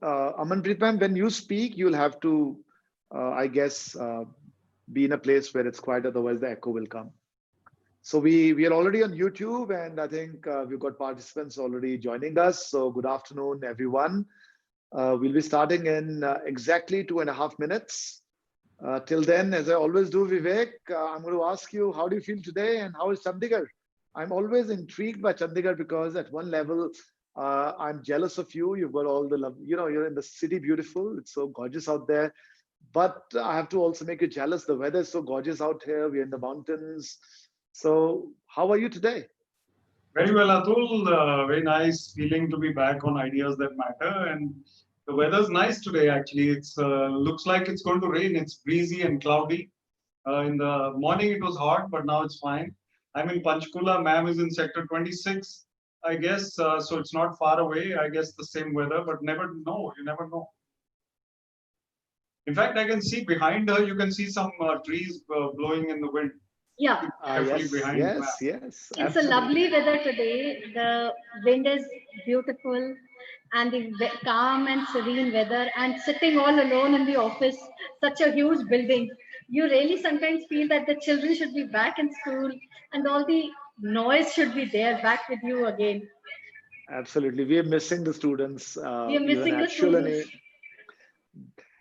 Amanpreet ma'am, when you speak, you'll have to, I guess, be in a place where it's quiet, otherwise the echo will come. So we are already on YouTube, and I think we've got participants already joining us. So good afternoon, everyone. We'll be starting in exactly 2.5 minutes. Till then, as I always do, Vivek, I'm going to ask you, how do you feel today and how is Chandigarh? I'm always intrigued by Chandigarh because at one level, I'm jealous of you. You've got all the love, you're in the city, beautiful. It's so gorgeous out there. But I have to also make you jealous. The weather is so gorgeous out here. We're in the mountains. So how are you today? Very well, Atul. Very nice feeling to be back on Ideas That Matter. And the weather's nice today, actually. It's looks like it's going to rain. It's breezy and cloudy. In the morning, it was hot, but now it's fine. I'm in Panchkula. Ma'am is in Sector 26, I guess. So it's not far away. I guess the same weather, but never know. You never know. In fact, I can see behind her, you can see some trees blowing in the wind. Yeah. Yes, behind yes, yes. It's a lovely weather today. The wind is beautiful and the calm and serene weather, and sitting all alone in the office, such a huge building. You really sometimes feel that the children should be back in school and all the noise should be there back with you again. Absolutely. We are missing the students, We are even missing at the students.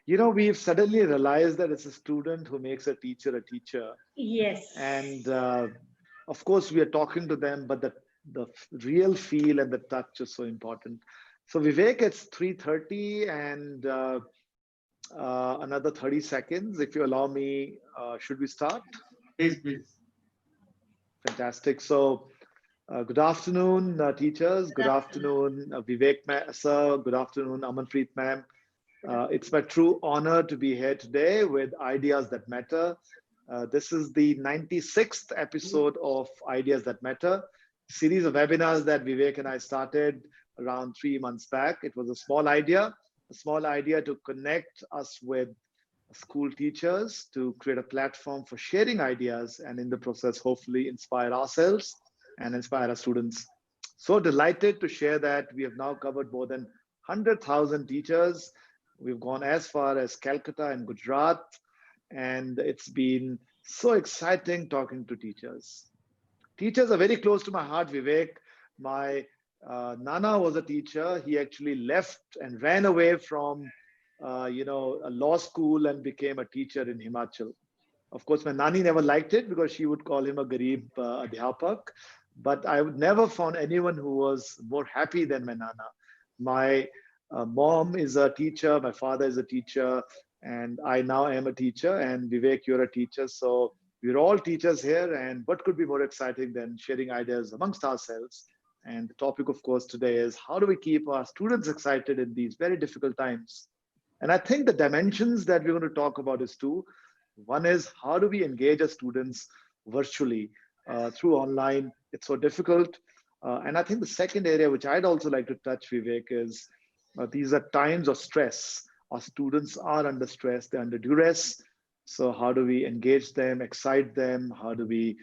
Shulani. We've suddenly realized that it's a student who makes a teacher. Yes. And of course, we are talking to them, but the real feel and the touch is so important. So Vivek, it's 3:30 and another 30 seconds. If you allow me, should we start? Please, please. Fantastic. So good afternoon, teachers. Good afternoon, Vivek sir. Good afternoon, Amanpreet ma'am. It's my true honor to be here today with Ideas That Matter. This is the 96th episode of Ideas That Matter, series of webinars that Vivek and I started around 3 months back. It was a small idea to connect us with school teachers, to create a platform for sharing ideas, and in the process, hopefully inspire ourselves and inspire our students. So delighted to share that we have now covered more than 100,000 teachers. We've gone as far as Calcutta and Gujarat, and it's been so exciting talking to teachers. Teachers are very close to my heart, Vivek. My Nana was a teacher. He actually left and ran away from, a law school and became a teacher in Himachal. Of course, my Nani never liked it because she would call him a Garib Adhyapak. But I would never found anyone who was more happy than my Nana. My mom is a teacher, my father is a teacher, and I now am a teacher, and Vivek, you're a teacher. So we're all teachers here, and what could be more exciting than sharing ideas amongst ourselves? And the topic, of course, today is how do we keep our students excited in these very difficult times? And I think the dimensions that we're going to talk about is two. One is how do we engage our students virtually through online? It's so difficult. And I think the second area, which I'd also like to touch, Vivek, is these are times of stress. Our students are under stress, they're under duress. So how do we engage them, excite them? How do we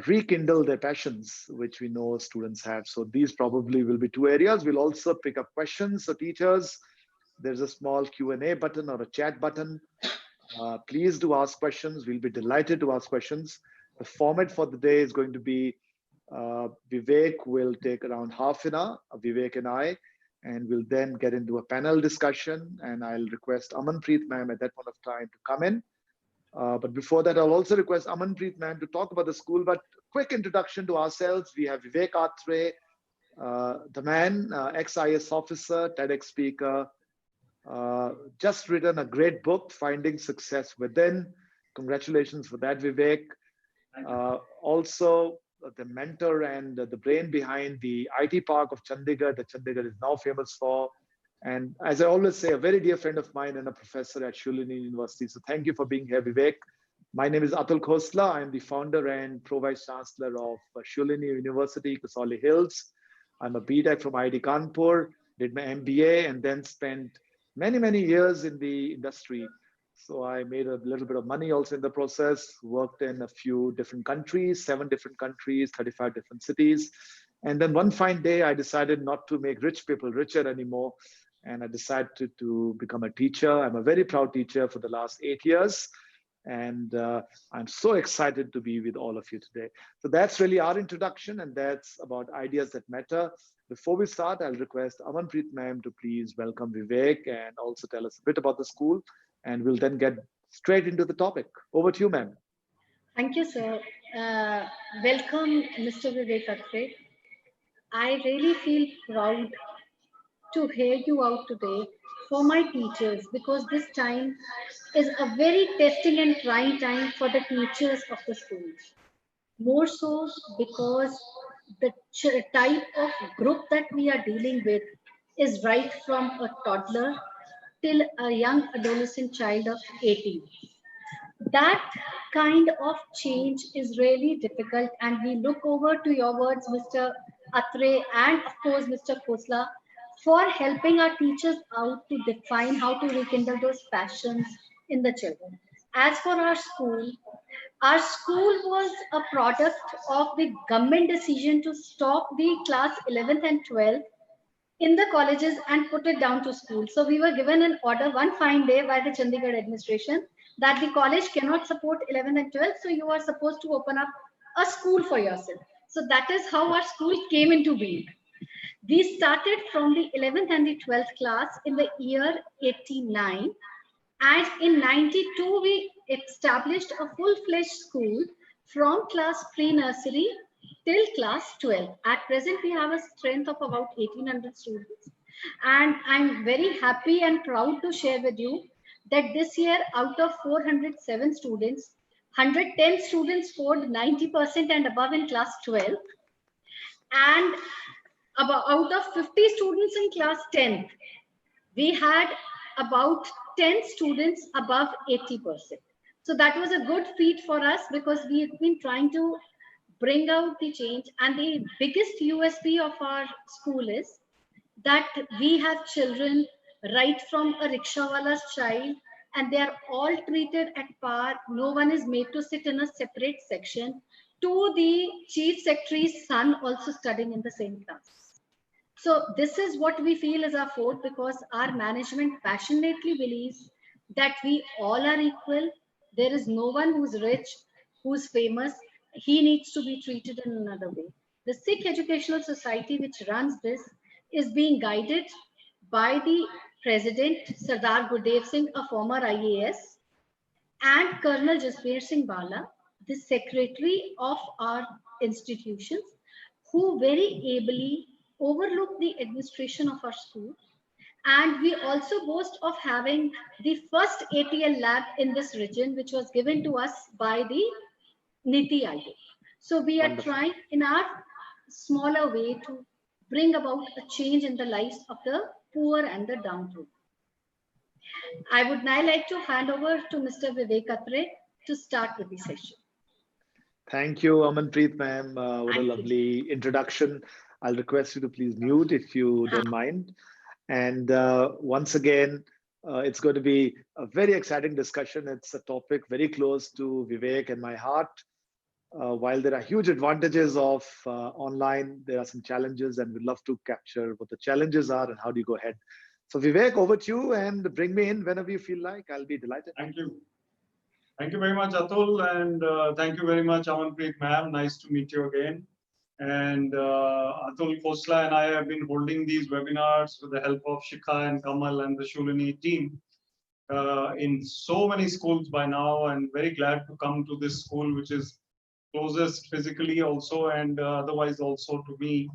rekindle their passions, which we know students have? So these probably will be two areas. We'll also pick up questions. So teachers, there's a small Q&A button or a chat button. Please do ask questions. We'll be delighted to ask questions. The format for the day is going to be Vivek will take around half an hour, Vivek and I, and we'll then get into a panel discussion, and I'll request Amanpreet ma'am at that point of time to come in. But before that, I'll also request Amanpreet ma'am to talk about the school, but quick introduction to ourselves. We have Vivek Atre, the man, ex-IS officer, TEDx speaker, just written a great book, Finding Success Within. Congratulations for that, Vivek. Also, the mentor and the brain behind the IT Park of Chandigarh that Chandigarh is now famous for. And as I always say, a very dear friend of mine and a professor at Shulani University. So thank you for being here, Vivek. My name is Atul Khosla. I'm the founder and Pro-Vice Chancellor of Shulani University, Kasauli Hills. I'm a BTech from IIT Kanpur, did my MBA, and then spent many years in the industry. So I made a little bit of money also in the process, worked in a few different countries, 7 different countries, 35 different cities. And then one fine day, I decided not to make rich people richer anymore. and I decided to become a teacher. I'm a very proud teacher for the last 8 years. And I'm so excited to be with all of you today. So that's really our introduction, and that's about ideas that matter. Before we start, I'll request Amanpreet ma'am to please welcome Vivek and also tell us a bit about the school, and we'll then get straight into the topic. Over to you, ma'am. Thank you, sir. Uh, Welcome, Mr. Vivek Atre. I really feel proud to hear you out today for my teachers because this time is a very testing and trying time for the teachers of the schools. More so because the type of group that we are dealing with is right from a toddler till a young adolescent child of 18. That kind of change is really difficult, and we look over to your words, Mr. Atre, and of course Mr. Khosla, for helping our teachers out to define how to rekindle those passions in the children. As for our school was a product of the government decision to stop the class 11th and 12th in the colleges and put it down to school. So we were given an order one fine day by the Chandigarh administration that the college cannot support 11th and 12th, so you are supposed to open up a school for yourself. So that is how our school came into being. We started from the 11th and the 12th class in the year 89, and in 92 we established a full-fledged school from class pre-nursery till class 12. At present, we have a strength of about 1800 students. And I'm very happy and proud to share with you that this year, out of 407 students, 110 students scored 90% and above in class 12. And about out of 50 students in class 10th, we had about 10 students above 80%. So that was a good feat for us because we have been trying to bring out the change. And the biggest USP of our school is that we have children right from a rickshawala's child, and they are all treated at par. No one is made to sit in a separate section, to the chief secretary's son also studying in the same class. So this is what we feel is our fort, because our management passionately believes that we all are equal. There is no one who's rich, who's famous. He needs to be treated in another way. The Sikh Educational Society, which runs this, is being guided by the president, Sardar Gurdev Singh, a former IAS, and Colonel Jasbir Singh Bala, the secretary of our institutions, who very ably overlook the administration of our school. And we also boast of having the first ATL lab in this region, which was given to us by the Niti Aayog. So we are Wonderful. trying in our smaller way to bring about a change in the lives of the poor and the downtrodden. I would now like to hand over to Mr. Vivek Atre to start with the session. Thank you, Amanpreet ma'am. What a Thank you. lovely introduction. I'll request you to please mute if you don't mind. And once again, it's going to be a very exciting discussion. It's a topic very close to Vivek and my heart. While there are huge advantages of online, there are some challenges, and we'd love to capture what the challenges are and how do you go ahead. So Vivek, over to you, and bring me in whenever you feel like. I'll be delighted. Thank you. Thank you very much, Atul, and thank you very much, Amanpreet ma'am. Nice to meet you again. And Atul Khosla and I have been holding these webinars with the help of Shikha and Kamal and the Shulini team in so many schools by now, and very glad to come to this school, which is closest physically also and otherwise also to me.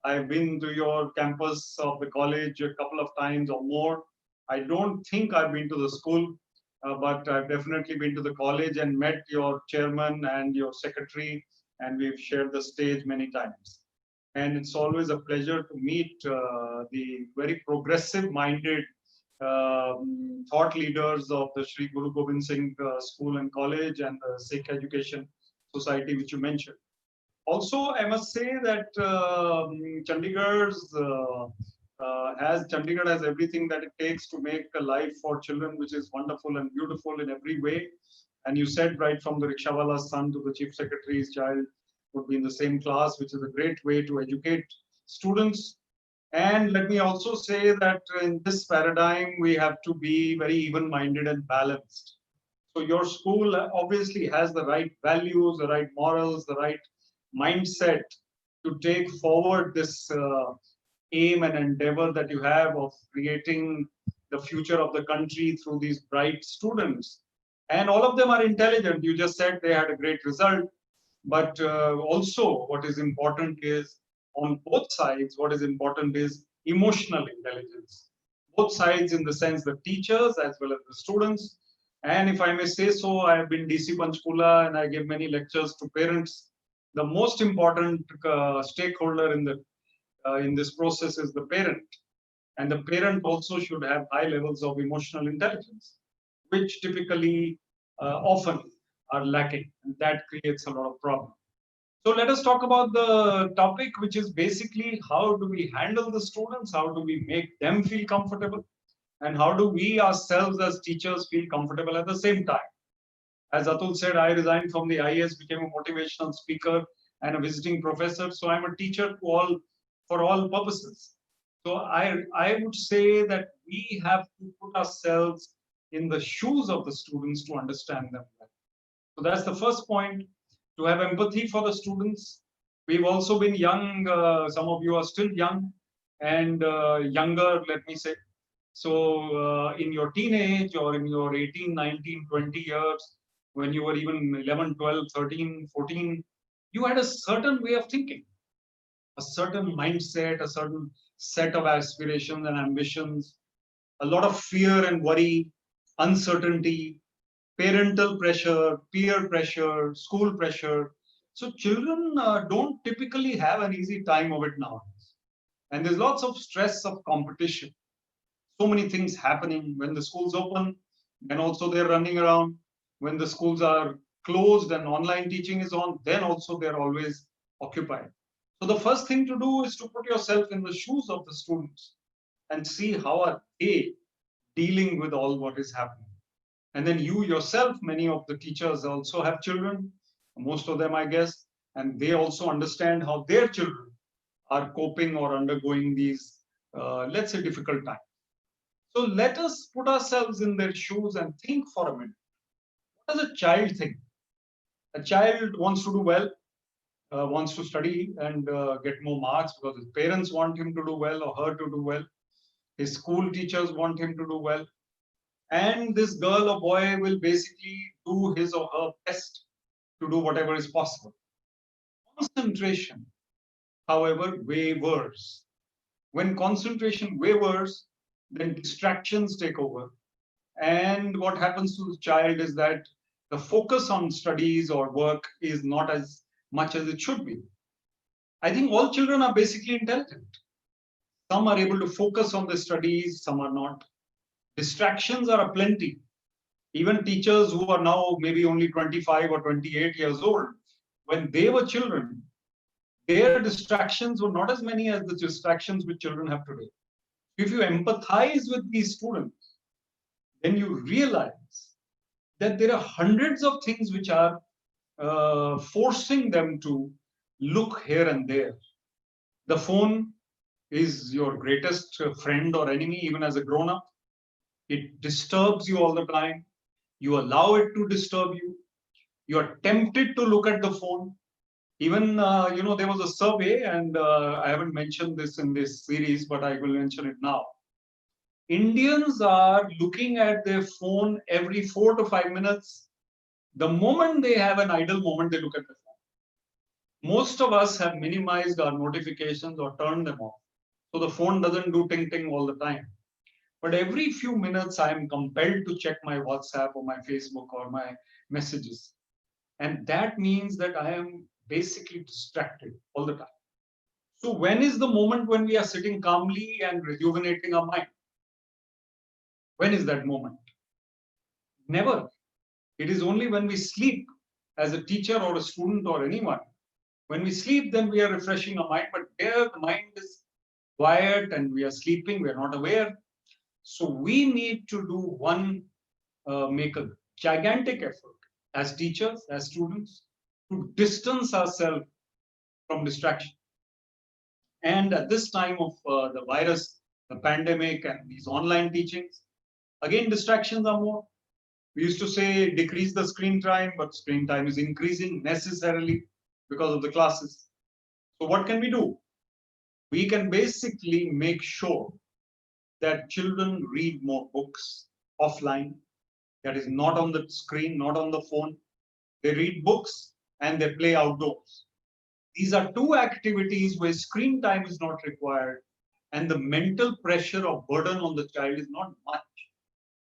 I've been to your campus of the college a couple of times or more. I don't think I've been to the school, but I've definitely been to the college and met your chairman and your secretary, and we've shared the stage many times. And it's always a pleasure to meet the very progressive-minded thought leaders of the Sri Guru Gobind Singh School and College and the Sikh Education Society, which you mentioned. Also, I must say that Chandigarh has everything that it takes to make a life for children, which is wonderful and beautiful in every way. And you said right from the rickshawala's son to the chief secretary's child would be in the same class, which is a great way to educate students. And let me also say that in this paradigm, we have to be very even-minded and balanced. So your school obviously has the right values, the right morals, the right mindset to take forward this aim and endeavor that you have of creating the future of the country through these bright students. And all of them are intelligent. You just said they had a great result. But also, what is important is on both sides, what is important is emotional intelligence. Both sides, in the sense the teachers as well as the students. And if I may say so, I have been DC Panchkula and I give many lectures to parents. The most important stakeholder in this process is the parent. And the parent also should have high levels of emotional intelligence, which typically often are lacking. And that creates a lot of problems. So let us talk about the topic, which is basically how do we handle the students? How do we make them feel comfortable? And how do we ourselves as teachers feel comfortable at the same time? As Atul said, I resigned from the IAS, became a motivational speaker and a visiting professor. So I'm a teacher to all, for all purposes. So I would say that we have to put ourselves in the shoes of the students to understand them well. So that's the first point, to have empathy for the students. We've also been young. Some of you are still young and younger, let me say. So in your teenage or in your 18, 19, 20 years, when you were even 11, 12, 13, 14, you had a certain way of thinking, a certain mindset, a certain set of aspirations and ambitions, a lot of fear and worry, uncertainty, parental pressure, peer pressure, school pressure. So children don't typically have an easy time of it now. And there's lots of stress of competition. So many things happening when the schools open, and also they're running around. When the schools are closed and online teaching is on, then also they're always occupied. So the first thing to do is to put yourself in the shoes of the students and see how are they dealing with all what is happening. And then you yourself, many of the teachers also have children, most of them, I guess, and they also understand how their children are coping or undergoing these, let's say, difficult times. So let us put ourselves in their shoes and think for a minute. What does a child think? A child wants to do well, wants to study and get more marks because his parents want him to do well or her to do well. His school teachers want him to do well. And this girl or boy will basically do his or her best to do whatever is possible. Concentration, however, wavers. When concentration wavers, then distractions take over. And what happens to the child is that the focus on studies or work is not as much as it should be. I think all children are basically intelligent. Some are able to focus on the studies, some are not. Distractions are aplenty. Even teachers who are now maybe only 25 or 28 years old, when they were children, their distractions were not as many as the distractions which children have today. If you empathize with these students, then you realize that there are hundreds of things which are forcing them to look here and there. The phone is your greatest friend or enemy, even as a grown up. It disturbs you all the time. You allow it to disturb you. You are tempted to look at the phone. Even, there was a survey, and I haven't mentioned this in this series, but I will mention it now. Indians are looking at their phone every 4 to 5 minutes. The moment they have an idle moment, they look at the phone. Most of us have minimized our notifications or turned them off. So the phone doesn't do ting ting all the time. But every few minutes, I am compelled to check my WhatsApp or my Facebook or my messages. And that means that I am basically distracted all the time. So when is the moment when we are sitting calmly and rejuvenating our mind? When is that moment? Never. It is only when we sleep as a teacher or a student or anyone. When we sleep, then we are refreshing our mind, but there the mind is quiet and we are sleeping, we are not aware. So we need to do make a gigantic effort as teachers, as students, to distance ourselves from distraction. And at this time of the virus, the pandemic, and these online teachings, again, distractions are more. We used to say decrease the screen time, but screen time is increasing necessarily because of the classes. So what can we do? We can basically make sure that children read more books offline, that is not on the screen, not on the phone. They read books and they play outdoors. These are two activities where screen time is not required and the mental pressure or burden on the child is not much.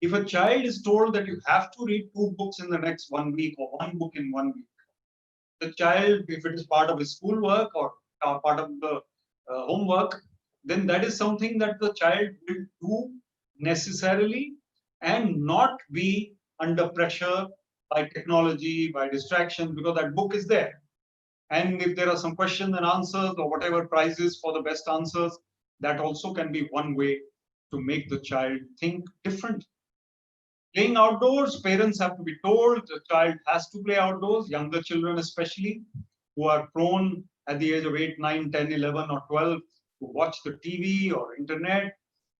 If a child is told that you have to read 2 books in the next 1 week or 1 book in 1 week, the child, if it is part of his schoolwork or part of the homework, then that is something that the child will do necessarily and not be under pressure by technology, by distractions, because that book is there. And if there are some questions and answers or whatever prizes for the best answers, that also can be one way to make the child think different. Playing outdoors, parents have to be told the child has to play outdoors, younger children especially, who are prone at the age of 8, 9, 10, 11, or 12 to watch the TV or internet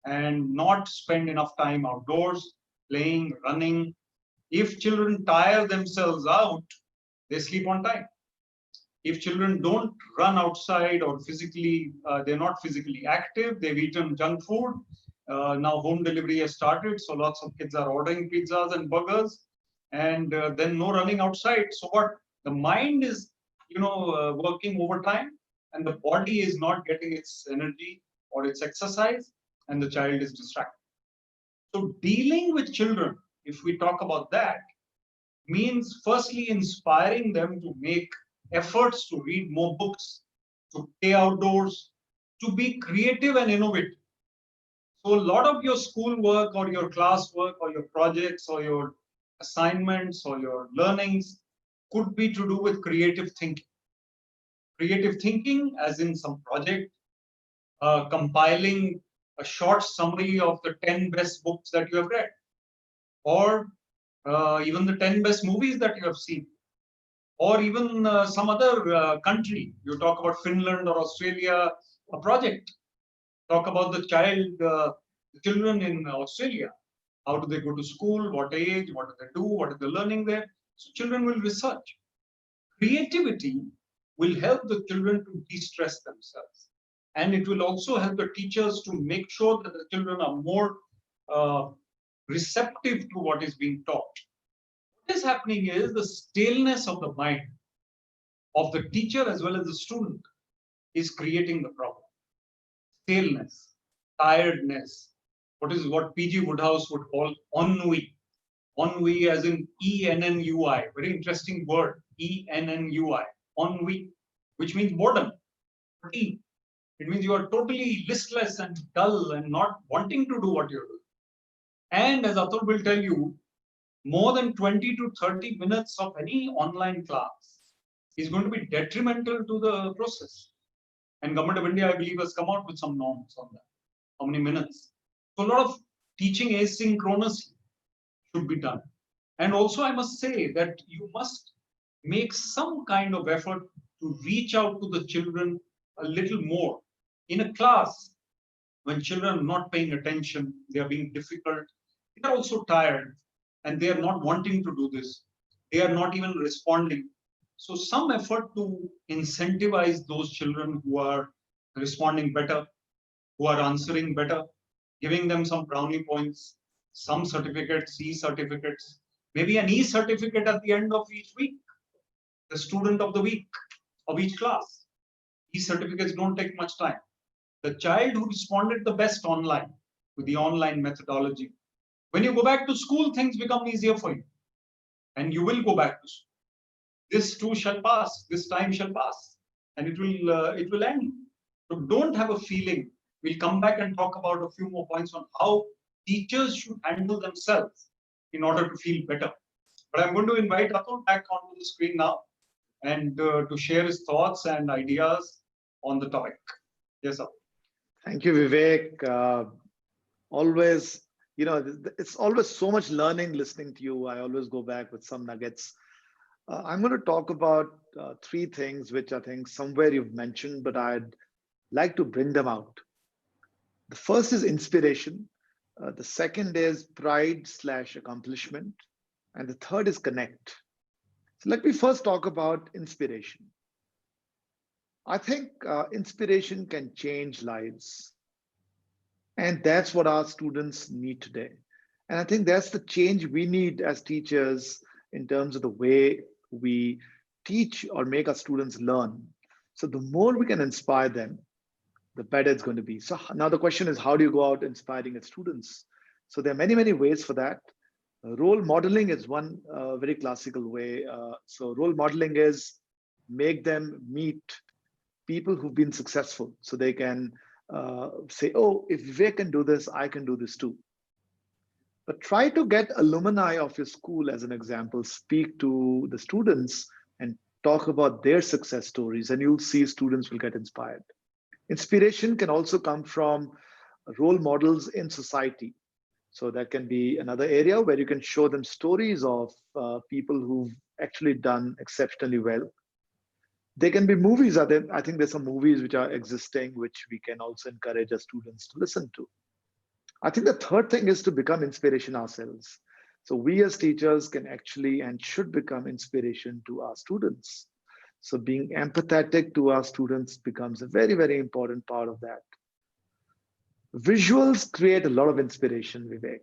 and not spend enough time outdoors, playing, running. If children tire themselves out, they sleep on time. If children don't run outside or physically, they're not physically active, they've eaten junk food. Now home delivery has started, so lots of kids are ordering pizzas and burgers, and then no running outside. So what? The mind is, working overtime, and the body is not getting its energy or its exercise, and the child is distracted. So dealing with children, if we talk about that, means firstly inspiring them to make efforts to read more books, to play outdoors, to be creative and innovative. So a lot of your schoolwork or your classwork or your projects or your assignments or your learnings could be to do with creative thinking. Creative thinking, as in some project, compiling a short summary of the 10 best books that you have read, or even the 10 best movies that you have seen, or even some other country. You talk about Finland or Australia, a project. Talk about the children in Australia. How do they go to school? What age? What do they do? What are they learning there? So children will research. Creativity will help the children to de-stress themselves. And it will also help the teachers to make sure that the children are more receptive to what is being taught. What is happening is the staleness of the mind of the teacher as well as the student is creating the problem. Staleness, tiredness, what P.G. Woodhouse would call ennui. Ennui as in E-N-N-U-I, very interesting word, E-N-N-U-I, ennui, which means boredom, fatigue. It means you are totally listless and dull and not wanting to do what you're doing. And as Atul will tell you, more than 20 to 30 minutes of any online class is going to be detrimental to the process. And Government of India, I believe, has come out with some norms on that. How many minutes? So a lot of teaching asynchronously should be done. And also, I must say that you must make some kind of effort to reach out to the children a little more. In a class, when children are not paying attention, they are being difficult, they are also tired, and they are not wanting to do this. They are not even responding. So some effort to incentivize those children who are responding better, who are answering better, giving them some brownie points, some certificates, C certificates, maybe an E certificate at the end of each week, the student of the week of each class. These certificates don't take much time. The child who responded the best online with the online methodology, when you go back to school, things become easier for you. And you will go back to school. This too shall pass, this time shall pass, and it will end. So don't have a feeling. We'll come back and talk about a few more points on how teachers should handle themselves in order to feel better. But I'm going to invite Atul back onto the screen now and to share his thoughts and ideas on the topic. Yes, Atul. Thank you, Vivek. Always, it's always so much learning listening to you. I always go back with some nuggets. I'm going to talk about 3 things, which I think somewhere you've mentioned, but I'd like to bring them out. The first is inspiration. The second is pride slash accomplishment. And the third is connect. So let me first talk about inspiration. I think inspiration can change lives. And that's what our students need today. And I think that's the change we need as teachers in terms of the way we teach or make our students learn. So the more we can inspire them, the better it's going to be. So now the question is, how do you go out inspiring your students? So there are many, many ways for that. Role modeling is one very classical way. So role modeling is make them meet people who've been successful so they can say, oh, if Vivek can do this, I can do this too. But try to get alumni of your school as an example, speak to the students and talk about their success stories, and you'll see students will get inspired. Inspiration can also come from role models in society. So that can be another area where you can show them stories of people who've actually done exceptionally well. There can be movies. I think there's some movies which are existing, which we can also encourage our students to listen to. I think the third thing is to become inspiration ourselves. So we as teachers can actually and should become inspiration to our students. So being empathetic to our students becomes a very, very important part of that. Visuals create a lot of inspiration, Vivek.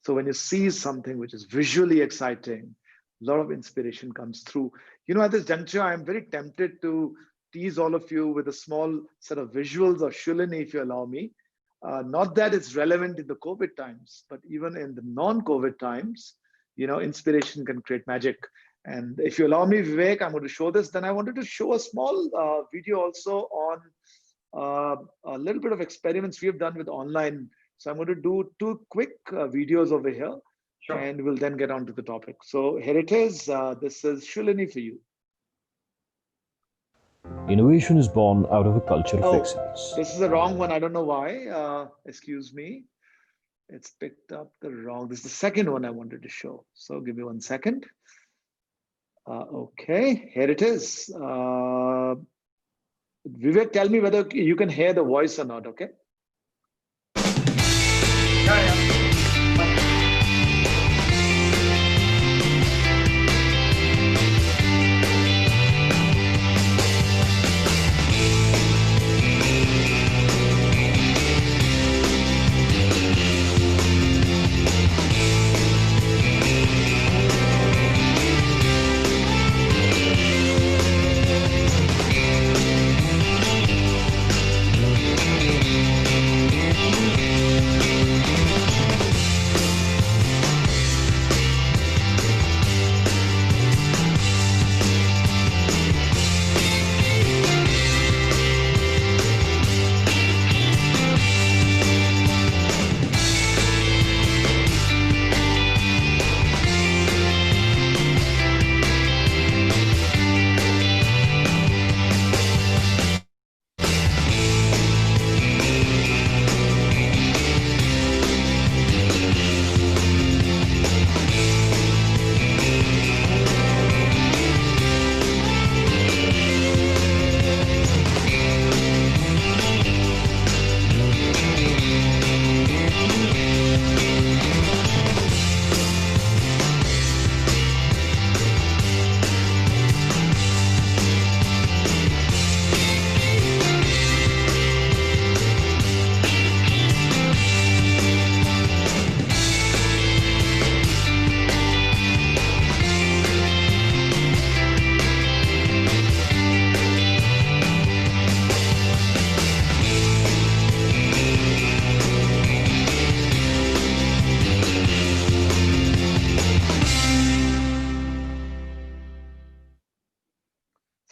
So when you see something which is visually exciting, a lot of inspiration comes through. You know, at this juncture, I'm very tempted to tease all of you with a small set of visuals of Shulini, if you allow me. Not that it's relevant in the COVID times, but even in the non-COVID times, you know, inspiration can create magic. And if you allow me, Vivek, I'm going to show this. Then I wanted to show a small video also on a little bit of experiments we've done with online. So I'm going to do two quick videos over here, Sure. and we'll then get on to the topic. So here it is. This is Shulini for you. Innovation is born out of a culture of Oh, excellence. this is the wrong one. I don't know why. Excuse me. It's picked up the wrong. This is the second one I wanted to show. So give me 1 second. Okay, here it is. Vivek, tell me whether you can hear the voice or not, okay? Yeah.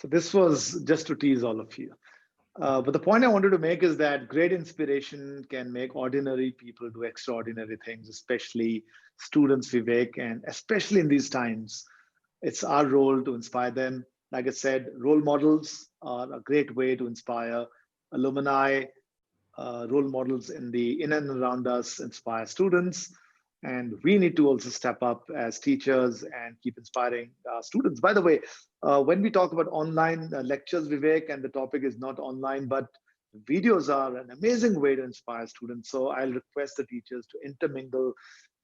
So this was just to tease all of you. But the point I wanted to make is that great inspiration can make ordinary people do extraordinary things, especially students, Vivek, and especially in these times, it's our role to inspire them. Like I said, role models are a great way to inspire alumni, role models in and around us inspire students. And we need to also step up as teachers and keep inspiring students. By the way, when we talk about online lectures, Vivek, and the topic is not online, but Videos are an amazing way to inspire students. So I'll request the teachers to intermingle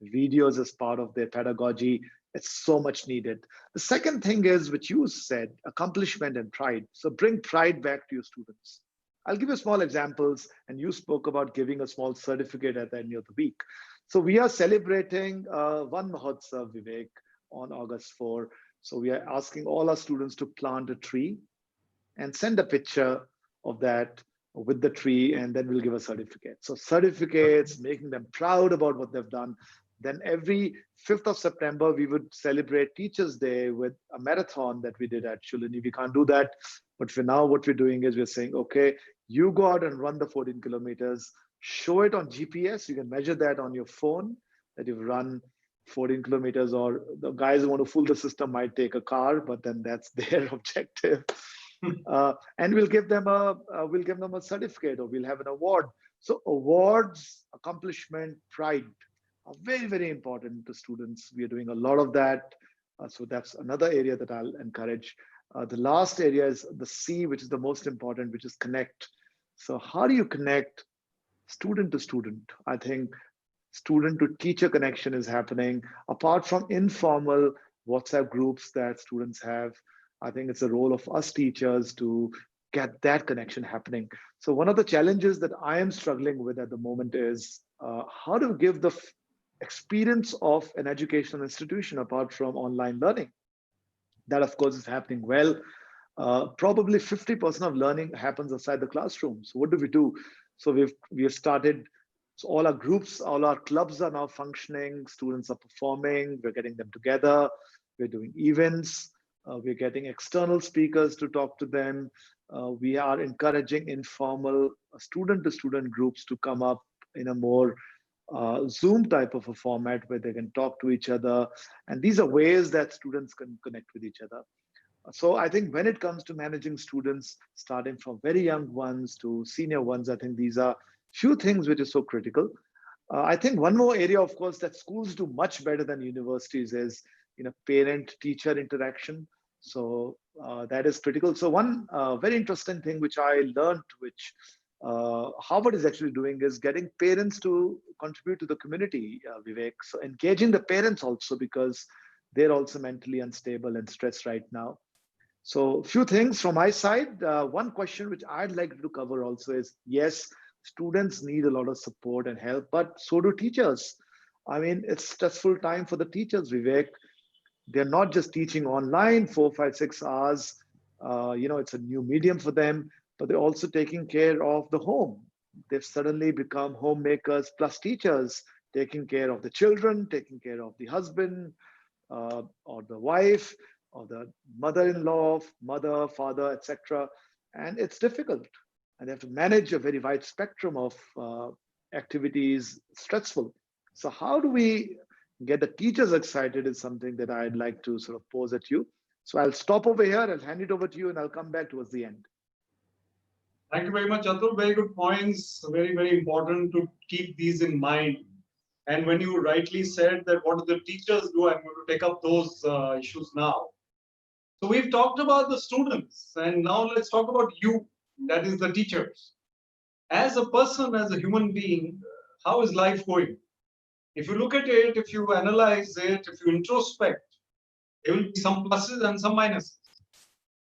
videos as part of their pedagogy. It's so much needed. The second thing is, which you said, accomplishment and pride. So bring pride back to your students. I'll give you small examples, and you spoke about giving a small certificate at the end of the week. So we are celebrating one Mahotsav, Vivek, on August 4. So we are asking all our students to plant a tree and send a picture of that with the tree, and then we'll give a certificate. So certificates, making them proud about what they've done. Then every 5th of September, we would celebrate Teachers Day with a marathon that we did at Shulini. We can't do that, but for now, what we're doing is we're saying, okay, you go out and run the 14 kilometers, show it on GPS. You can measure that on your phone that you've run 14 kilometers, or the guys who want to fool the system might take a car, but then that's their objective. And we'll give them a certificate, or we'll have an award. So awards, accomplishment, pride are very, very important to students. We are doing a lot of that. So that's another area that I'll encourage. The last area is the C, which is the most important, which is connect. So how do you connect student to student? I think student to teacher connection is happening. Apart from informal WhatsApp groups that students have, I think it's a role of us teachers to get that connection happening. So one of the challenges that I am struggling with at the moment is how to give the experience of an educational institution apart from online learning. That, of course, is happening well. Probably 50% of learning happens outside the classroom. So what do? So we've started. So all our groups, all our clubs are now functioning. Students are performing. We're getting them together. We're doing events. We're getting external speakers to talk to them. We are encouraging informal student-to-student groups to come up in a more Zoom type of a format where they can talk to each other. And these are ways that students can connect with each other. So I think when it comes to managing students, starting from very young ones to senior ones, I think these are few things which is so critical. I think one more area, of course, that schools do much better than universities is parent-teacher interaction. So that is critical. So one very interesting thing which I learned, which Harvard is actually doing, is getting parents to contribute to the community, Vivek. So engaging the parents also, because they're also mentally unstable and stressed right now. So few things from my side. One question which I'd like to cover also is, yes, students need a lot of support and help, but so do teachers. I mean, it's stressful time for the teachers, Vivek. They're not just teaching online 4, 5, 6 hours. It's a new medium for them, but they're also taking care of the home. They've suddenly become homemakers plus teachers, taking care of the children, taking care of the husband or the wife or the mother-in-law, mother, father, etc. And it's difficult. And they have to manage a very wide spectrum of activities, stressful. So how do we get the teachers excited is something that I'd like to sort of pose at you. So I'll stop over here, I'll hand it over to you, and I'll come back towards the end. Thank you very much, Atul. Very good points. Very, very important to keep these in mind. And when you rightly said that what do the teachers do, I'm going to take up those issues now. So we've talked about the students, and now let's talk about you, that is the teachers. As a person, as a human being, how is life going? If you look at it, if you analyze it, if you introspect, there will be some pluses and some minuses.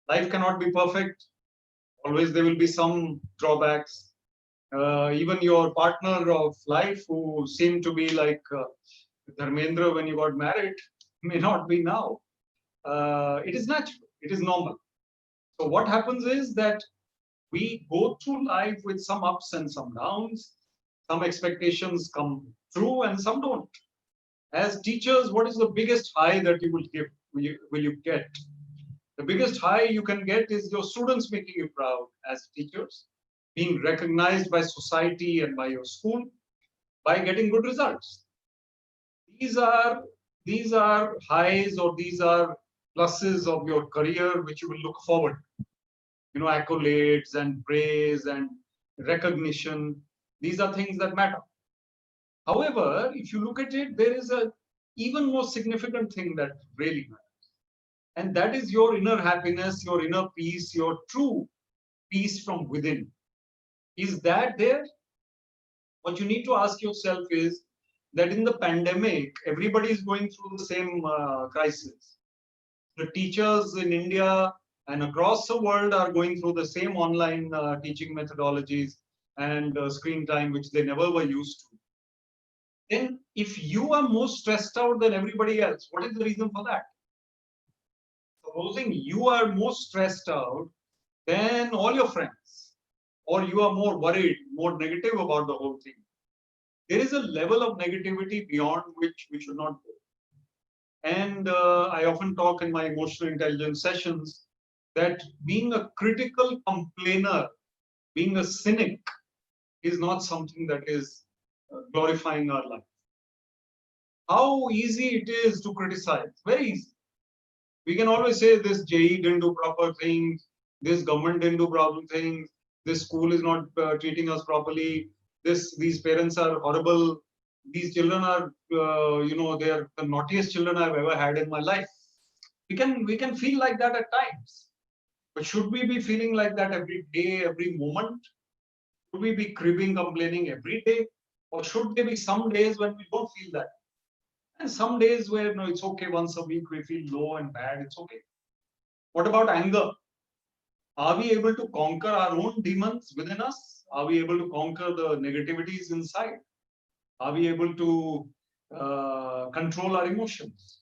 Life cannot be perfect. Always there will be some drawbacks. Even your partner of life, who seemed to be like Dharmendra when you got married, may not be now. It is natural. It is normal. So what happens is that we go through life with some ups and some downs. Some expectations come true and some don't. As teachers, what is the biggest high that you will give? Will you get? The biggest high you can get is your students making you proud as teachers, being recognized by society and by your school, by getting good results. These are highs, or these are pluses of your career which you will look forward to. Accolades and praise and recognition. These are things that matter. However, if you look at it, there is a even more significant thing that really matters. And that is your inner happiness, your inner peace, your true peace from within. Is that there? What you need to ask yourself is that in the pandemic, everybody is going through the same crisis. The teachers in India and across the world are going through the same online teaching methodologies and screen time, which they never were used to. Then if you are more stressed out than everybody else, what is the reason for that? Supposing you are more stressed out than all your friends, or you are more worried, more negative about the whole thing, there is a level of negativity beyond which we should not go. And I often talk in my emotional intelligence sessions that being a critical complainer, being a cynic, is not something that is glorifying our life. How easy it is to criticize, very easy. We can always say this JE didn't do proper things, this government didn't do proper things, this school is not treating us properly, these parents are horrible, these children are, they are the naughtiest children I've ever had in my life. We can feel like that at times. But should we be feeling like that every day, every moment? Should we be cribbing, complaining every day? Or should there be some days when we don't feel that? And some days where no, it's okay, once a week we feel low and bad, it's okay. What about anger? Are we able to conquer our own demons within us? Are we able to conquer the negativities inside? Are we able to control our emotions?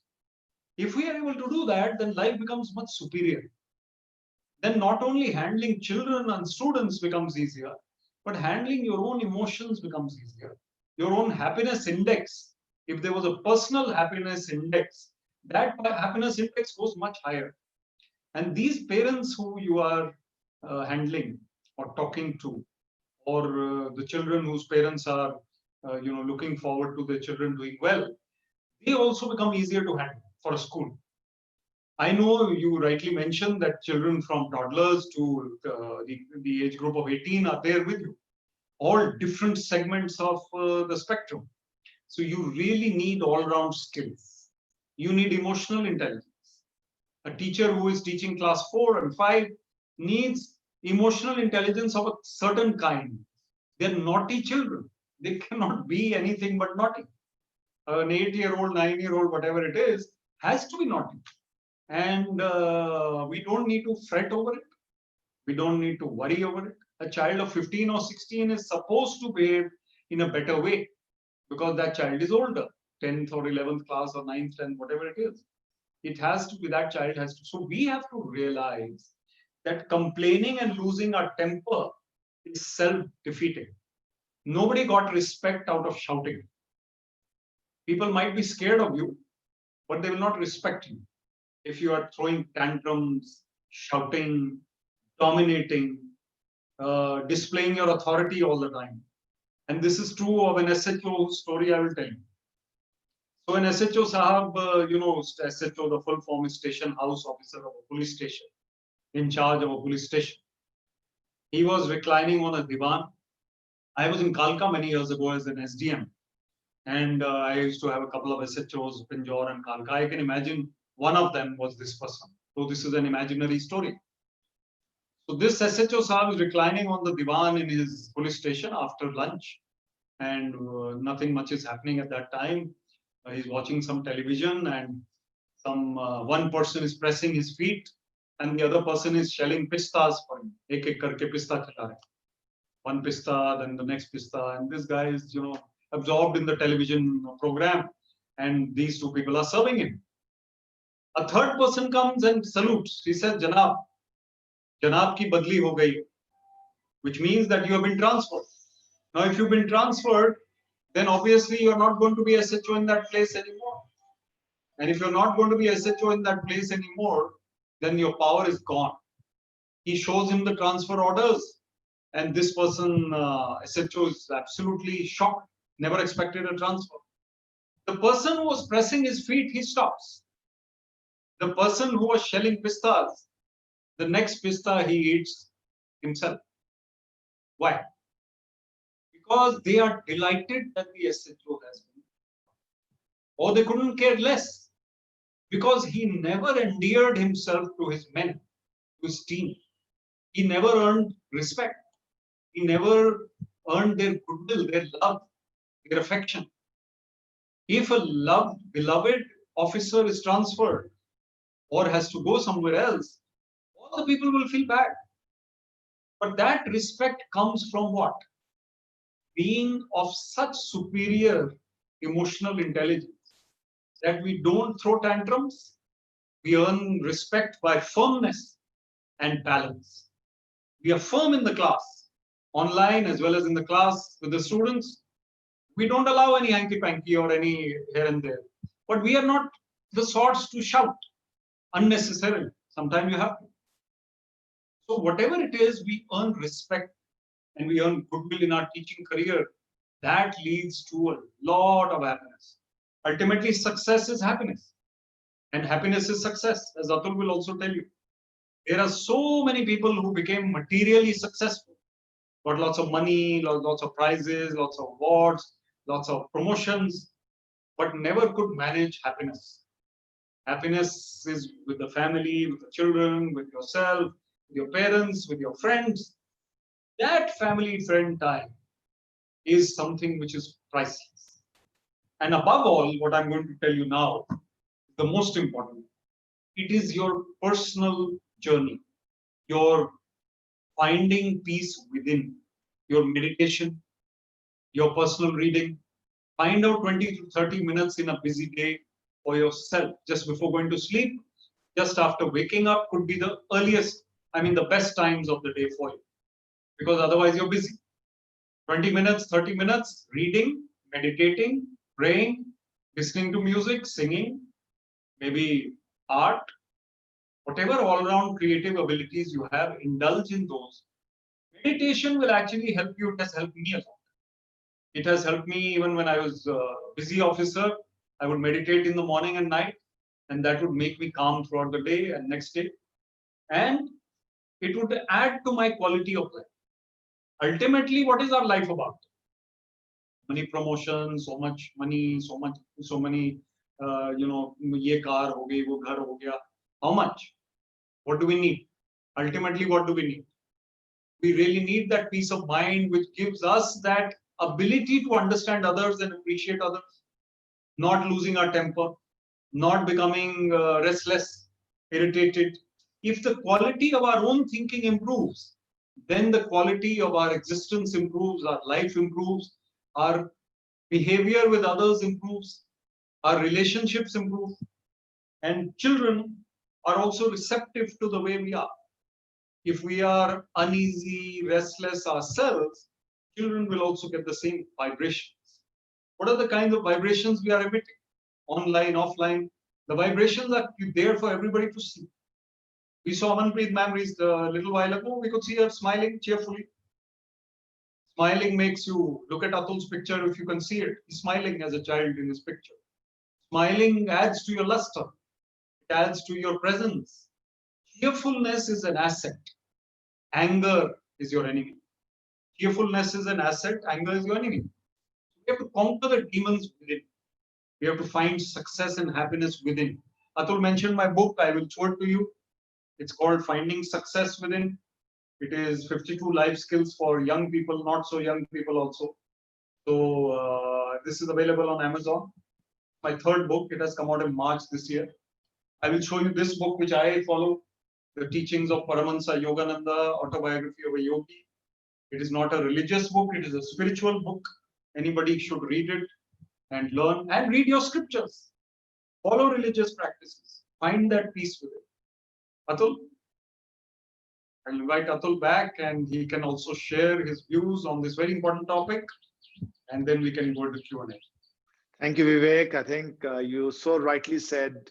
If we are able to do that, then life becomes much superior. Then not only handling children and students becomes easier, but handling your own emotions becomes easier. Your own happiness index, if there was a personal happiness index, that happiness index goes much higher. And these parents who you are handling or talking to, or the children whose parents are looking forward to their children doing well, they also become easier to handle for a school. I know you rightly mentioned that children from toddlers to the age group of 18 are there with you, all different segments of the spectrum. So you really need all-round skills. You need emotional intelligence. A teacher who is teaching class 4 and 5 needs emotional intelligence of a certain kind. They're naughty children. They cannot be anything but naughty. An 8-year-old, 9-year-old, whatever it is, has to be naughty. And we don't need to fret over it. We don't need to worry over it. A child of 15 or 16 is supposed to behave in a better way because that child is older, 10th or 11th class or 9th, 10th, whatever it is. It has to be, that child has to. So we have to realize that complaining and losing our temper is self-defeating. Nobody got respect out of shouting. People might be scared of you, but they will not respect you. If you are throwing tantrums, shouting, dominating, displaying your authority all the time. And this is true of an SHO story I will tell you. So an SHO Sahab, SHO, the full form is Station House Officer of a police station, in charge of a police station. He was reclining on a divan. I was in Kalka many years ago as an SDM. And I used to have a couple of SHOs, Pinjore and Kalka. I can imagine one of them was this person. So this is an imaginary story. So this SHO Sahab is reclining on the divan in his police station after lunch. And nothing much is happening at that time. He's watching some television and one person is pressing his feet and the other person is shelling pistas for him. Ek ek karke pista khila rahe. One pista, then the next pista. And this guy is, absorbed in the television program. And these two people are serving him. A third person comes and salutes. He says, Janab ki badli ho gayi. Which means that you have been transferred. Now, if you've been transferred, then obviously you're not going to be SHO in that place anymore. And if you're not going to be SHO in that place anymore, then your power is gone. He shows him the transfer orders, and this person, SHO, is absolutely shocked, never expected a transfer. The person who was pressing his feet, he stops. The person who was shelling pistas, the next pista he eats himself. Why? Because they are delighted that the SHO has been. Or they couldn't care less. Because he never endeared himself to his men, to his team. He never earned respect. He never earned their goodwill, their love, their affection. If a loved, beloved officer is transferred or has to go somewhere else, all the people will feel bad. But that respect comes from what? Being of such superior emotional intelligence that we don't throw tantrums, we earn respect by firmness and balance. We are firm in the class, online as well as in the class with the students. We don't allow any hanky-panky or any here and there. But we are not the sorts to shout unnecessarily. Sometimes you have to. So whatever it is, we earn respect and we earn goodwill in our teaching career. That leads to a lot of happiness. Ultimately, success is happiness. And happiness is success, as Atul will also tell you. There are so many people who became materially successful, got lots of money, lots of prizes, lots of awards, lots of promotions, but never could manage happiness. Happiness is with the family, with the children, with yourself, with your parents, with your friends. That family friend time is something which is priceless. And above all, what I'm going to tell you now, the most important, it is your personal journey, your finding peace within, your meditation, your personal reading. Find out 20 to 30 minutes in a busy day for yourself, just before going to sleep, just after waking up could be the earliest, the best times of the day for you, because otherwise you're busy. 20 minutes, 30 minutes, reading, meditating, praying, listening to music, singing, maybe art, whatever all-round creative abilities you have, indulge in those. Meditation will actually help you. It has helped me a lot. It has helped me even when I was a busy officer. I would meditate in the morning and night, and that would make me calm throughout the day and next day. And it would add to my quality of life. Ultimately, what is our life about? Many promotions, so much money, so many, ye car ho gayi, wo ghar ho gaya. How much? What do we need? Ultimately, what do we need? We really need that peace of mind which gives us that ability to understand others and appreciate others, not losing our temper, not becoming restless, irritated. If the quality of our own thinking improves, then the quality of our existence improves, our life improves, our behavior with others improves, our relationships improve, and children are also receptive to the way we are. If we are uneasy, restless ourselves, children will also get the same vibrations. What are the kinds of vibrations we are emitting? Online, offline. The vibrations are there for everybody to see. We saw Amanpreet ma'am a little while ago. We could see her smiling cheerfully. Smiling makes you look at Atul's picture if you can see it. He's smiling as a child in his picture. Smiling adds to your luster. It adds to your presence. Cheerfulness is an asset. Anger is your enemy. Cheerfulness is an asset. Anger is your enemy. We have to conquer the demons within. We have to find success and happiness within. Atul mentioned my book. I will show it to you. It's called Finding Success Within. It is 52 life skills for young people, not so young people also. So this is available on Amazon. My third book. It has come out in March this year. I will show you this book which I follow. The Teachings of Paramahansa Yogananda, Autobiography of a Yogi. It is not a religious book. It is a spiritual book. Anybody should read it and learn and read your scriptures. Follow religious practices. Find that peace within. Atul, I'll invite Atul back and he can also share his views on this very important topic. And then we can go to Q&A. Thank you, Vivek. I think you so rightly said,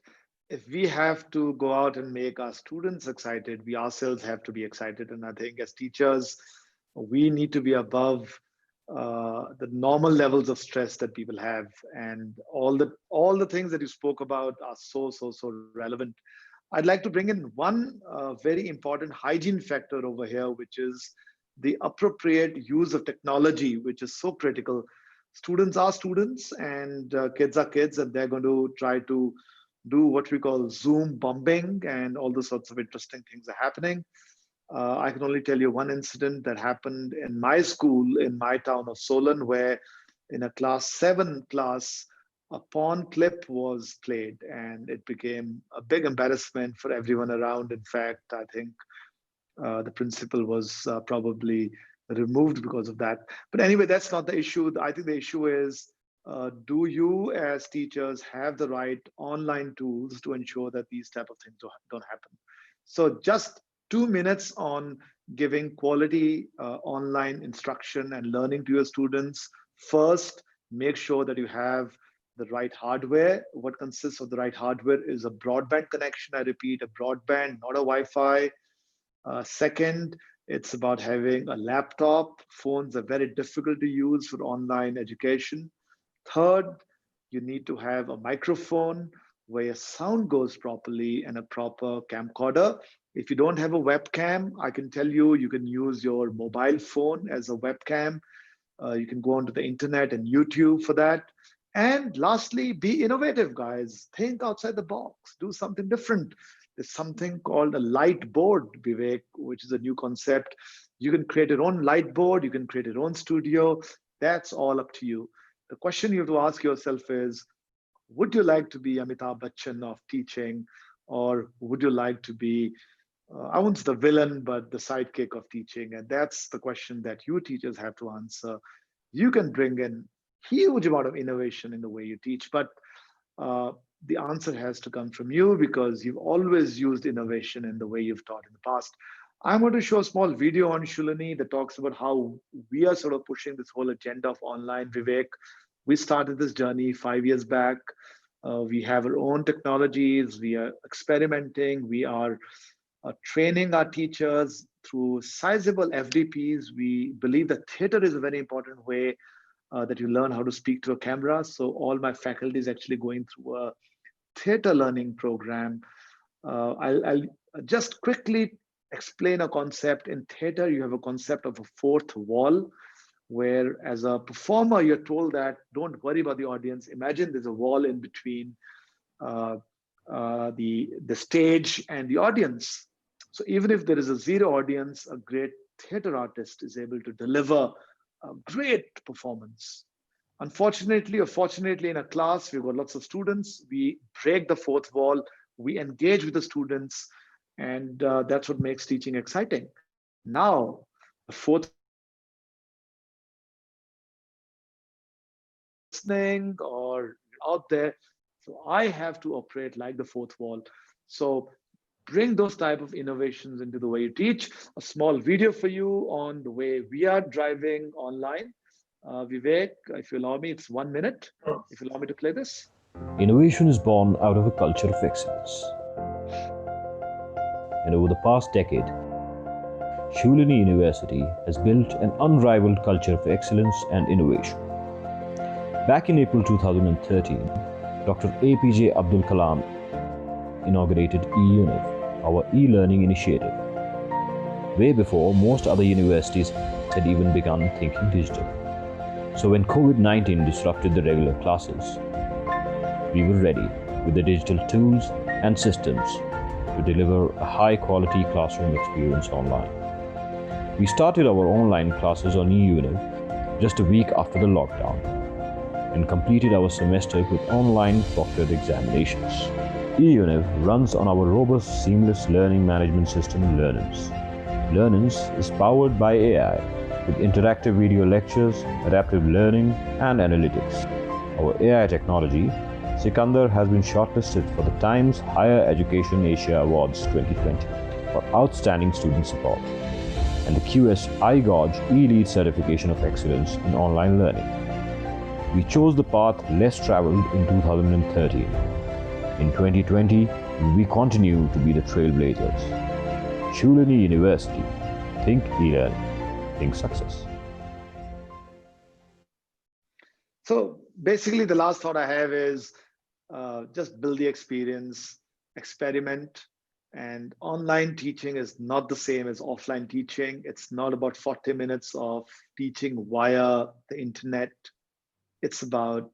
if we have to go out and make our students excited, we ourselves have to be excited. And I think as teachers, we need to be above the normal levels of stress that people have. And all the things that you spoke about are so relevant. I'd like to bring in one very important hygiene factor over here, which is the appropriate use of technology, which is so critical. Students are students and kids are kids, and they're going to try to do what we call Zoom bombing, and all the sorts of interesting things are happening. I can only tell you one incident that happened in my school in my town of Solon, where in a class 7 class, a porn clip was played and it became a big embarrassment for everyone around. In fact, I think the principal was probably removed because of that. But anyway, that's not the issue. I think the issue is, do you as teachers have the right online tools to ensure that these type of things don't happen? So just 2 minutes on giving quality online instruction and learning to your students. First, make sure that you have the right hardware. What consists of the right hardware is a broadband connection. I repeat, a broadband, not a Wi-Fi. Second, it's about having a laptop. Phones are very difficult to use for online education. Third, you need to have a microphone where your sound goes properly and a proper camcorder. If you don't have a webcam, I can tell you, you can use your mobile phone as a webcam. You can go onto the internet and YouTube for that. And lastly, be innovative, guys. Think outside the box, do something different. There's something called a light board, Vivek, which is a new concept. You can create your own light board, you can create your own studio. That's all up to you. The question you have to ask yourself is, would you like to be Amitabh Bachchan of teaching, or would you like to be, I won't say the villain, but the sidekick of teaching? And that's the question that you teachers have to answer. You can bring in huge amount of innovation in the way you teach, but uh, the answer has to come from you because you've always used innovation in the way you've taught in the past. I'm going to show a small video on Shulani that talks about how we are sort of pushing this whole agenda of online. Vivek, we started this journey 5 years back. We have our own technologies. We are experimenting. We are training our teachers through sizable FDPs. We believe that theater is a very important way that you learn how to speak to a camera. So all my faculty is actually going through a theater learning program. I'll just quickly explain a concept. In theater, you have a concept of a fourth wall, where as a performer, you're told that don't worry about the audience. Imagine there's a wall in between uh, the stage and the audience. So even if there is a zero audience, a great theater artist is able to deliver a great performance. Unfortunately or fortunately, in a class, we've got lots of students. We break the fourth wall, we engage with the students, and that's what makes teaching exciting. Now, the fourth listening or out there. So I have to operate like the fourth wall. So bring those type of innovations into the way you teach. A small video for you on the way we are driving online. Vivek, if you allow me, it's 1 minute. If you allow me to play this. Innovation is born out of a culture of excellence. And over the past decade, Shulani University has built an unrivaled culture of excellence and innovation. Back in April 2013, Dr. APJ Abdul Kalam inaugurated eUniv, our e-learning initiative, way before most other universities had even begun thinking digital. So when COVID-19 disrupted the regular classes, we were ready with the digital tools and systems to deliver a high-quality classroom experience online. We started our online classes on eUniv just a week after the lockdown and completed our semester with online proctored examinations. eUniv runs on our robust seamless learning management system, Learnance. Learnance is powered by AI with interactive video lectures, adaptive learning, and analytics. Our AI technology, Sikandar, has been shortlisted for the Times Higher Education Asia Awards 2020 for outstanding student support and the QS iGorge eLead Certification of Excellence in Online Learning. We chose the path less traveled in 2013. In 2020, we continue to be the trailblazers. Shulani University. Think e-learning. Think success. So basically, the last thought I have is just build the experience, experiment. And online teaching is not the same as offline teaching. It's not about 40 minutes of teaching via the internet. It's about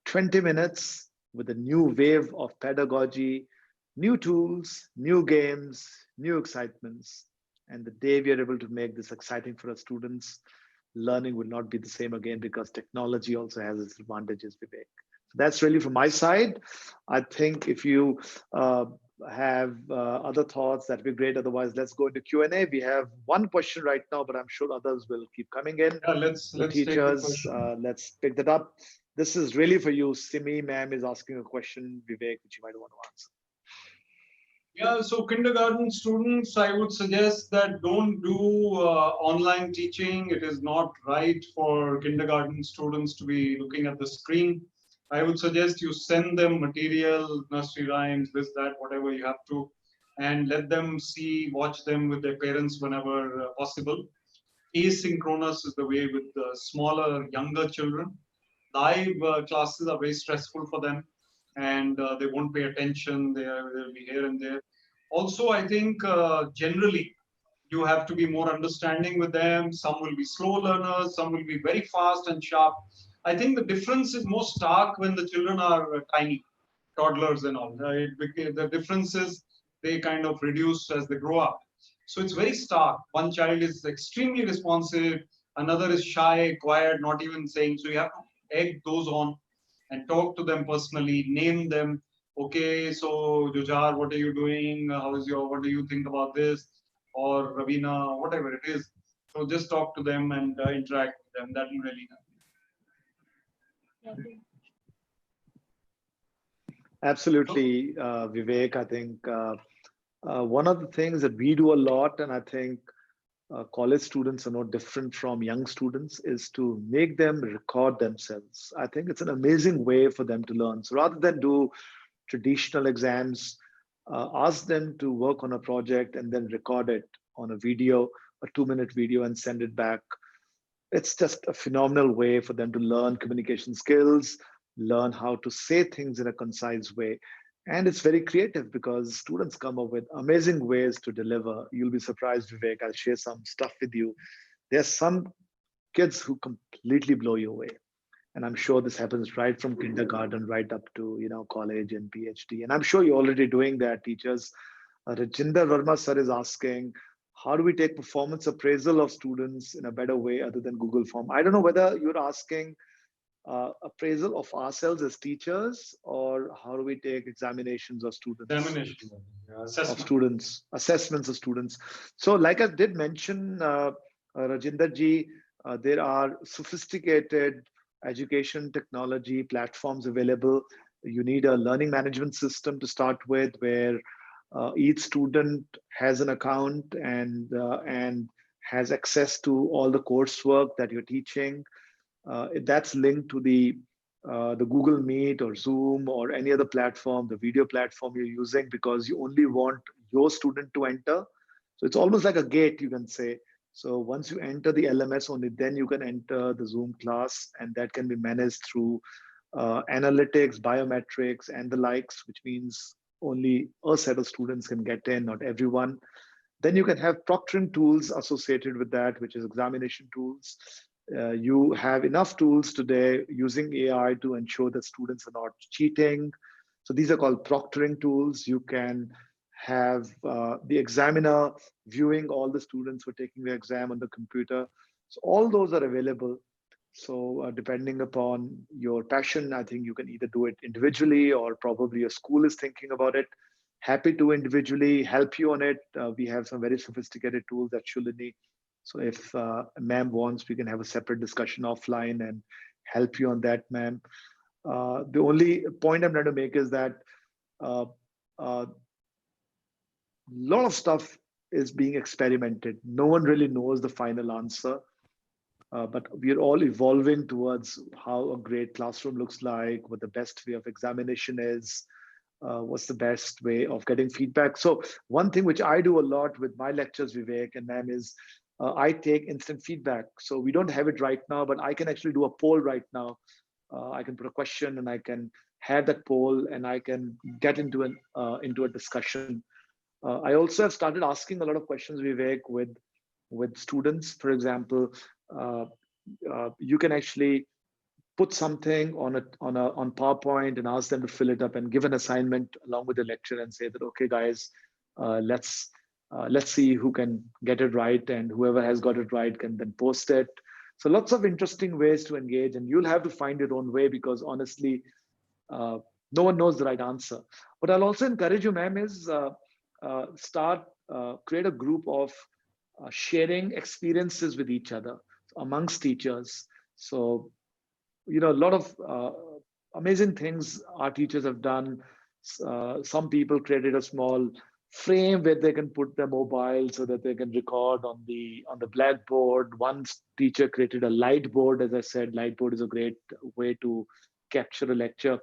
20 minutes with a new wave of pedagogy, new tools, new games, new excitements. And the day we are able to make this exciting for our students, learning will not be the same again, because technology also has its advantages, Vivek. So that's really from my side. I think if you have other thoughts, that'd be great. Otherwise, let's go into Q&A. We have one question right now, but I'm sure others will keep coming in. Yeah, let's take the Teachers, question. let's pick that up. This is really for you. Simi ma'am is asking a question, Vivek, which you might want to answer. Yeah, so kindergarten students, I would suggest that don't do online teaching. It is not right for kindergarten students to be looking at the screen. I would suggest you send them material, nursery rhymes, this, that, whatever you have to, and let them see, watch them with their parents whenever possible. Asynchronous is the way with the smaller, younger children. Live classes are very stressful for them, and they won't pay attention. They'll be here and there. Also, I think generally you have to be more understanding with them. Some will be slow learners, some will be very fast and sharp. I think the difference is more stark when the children are tiny, toddlers and all. The difference is they kind of reduce as they grow up. So it's very stark. One child is extremely responsive, another is shy, quiet, not even saying. So you have to egg those on and talk to them personally, name them. Okay, so Jujar, what are you doing? What do you think about this? Or Ravina, whatever it is. So just talk to them and interact with them. That will really help. Absolutely, Vivek. I think one of the things that we do a lot, and I think college students are no different from young students, is to make them record themselves. I think it's an amazing way for them to learn. So rather than do traditional exams, ask them to work on a project and then record it on a video, a 2-minute video, and send it back. It's just a phenomenal way for them to learn communication skills, learn how to say things in a concise way. And it's very creative because students come up with amazing ways to deliver. You'll be surprised, Vivek. I'll share some stuff with you. There's some kids who completely blow you away. And I'm sure this happens right from kindergarten right up to college and PhD. And I'm sure you're already doing that, teachers. Rajinder Verma sir is asking, how do we take performance appraisal of students in a better way other than Google Form? I don't know whether you're asking appraisal of ourselves as teachers, or how do we take examinations of students? Examination, Of students, assessments of students. So like I did mention, Rajinder ji, there are sophisticated education technology platforms available. You need a learning management system to start with, where each student has an account and has access to all the coursework that you're teaching. That's linked to the Google Meet or Zoom or any other platform, the video platform you're using, because you only want your student to enter. So it's almost like a gate, you can say. So once you enter the LMS, only then you can enter the Zoom class, and that can be managed through analytics, biometrics, and the likes, which means only a set of students can get in, not everyone. Then you can have proctoring tools associated with that, which is examination tools. You have enough tools today using AI to ensure that students are not cheating. So these are called proctoring tools. You can have the examiner viewing all the students who are taking the exam on the computer. So all those are available. So depending upon your passion, I think you can either do it individually, or probably your school is thinking about it. Happy to individually help you on it. We have some very sophisticated tools at Shulini. So if ma'am wants, we can have a separate discussion offline and help you on that, ma'am. The only point I'm trying to make is that a lot of stuff is being experimented. No one really knows the final answer, but we are all evolving towards how a great classroom looks like, what the best way of examination is, what's the best way of getting feedback. So one thing which I do a lot with my lectures, Vivek and ma'am, is I take instant feedback. So we don't have it right now, but I can actually do a poll right now. I can put a question and I can have that poll, and I can get into a discussion. I also have started asking a lot of questions, Vivek, with students. For example, you can actually put something on PowerPoint and ask them to fill it up and give an assignment along with the lecture and say that, okay, guys, let's Let's see who can get it right, and whoever has got it right can then post it. So lots of interesting ways to engage, and you'll have to find your own way, because honestly, no one knows the right answer. What I'll also encourage you, ma'am, is create a group of sharing experiences with each other amongst teachers. So, a lot of amazing things our teachers have done. Some people created a small frame where they can put their mobile so that they can record on the blackboard. One teacher created a light board. As I said, light board is a great way to capture a lecture.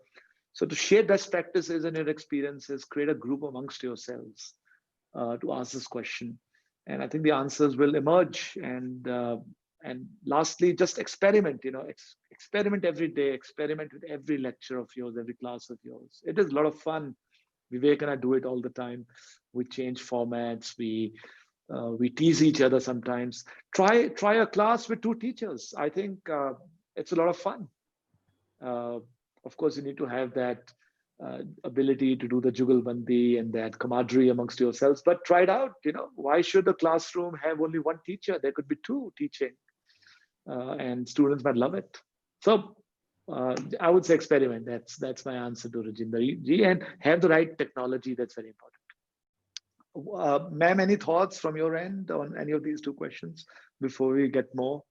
So to share best practices and your experiences, create a group amongst yourselves to ask this question, and I think the answers will emerge. And lastly, just experiment. Experiment every day. Experiment with every lecture of yours, every class of yours. It is a lot of fun. Vivek and I do it all the time. We change formats. We tease each other sometimes. Try a class with two teachers. I think it's a lot of fun. Of course, you need to have that ability to do the jugalbandi and that camaraderie amongst yourselves. But try it out. Why should a classroom have only one teacher? There could be two teaching, and students might love it. So I would say experiment. That's my answer to Rajinder ji, and have the right technology. That's very important. Ma'am, any thoughts from your end on any of these two questions before we get more?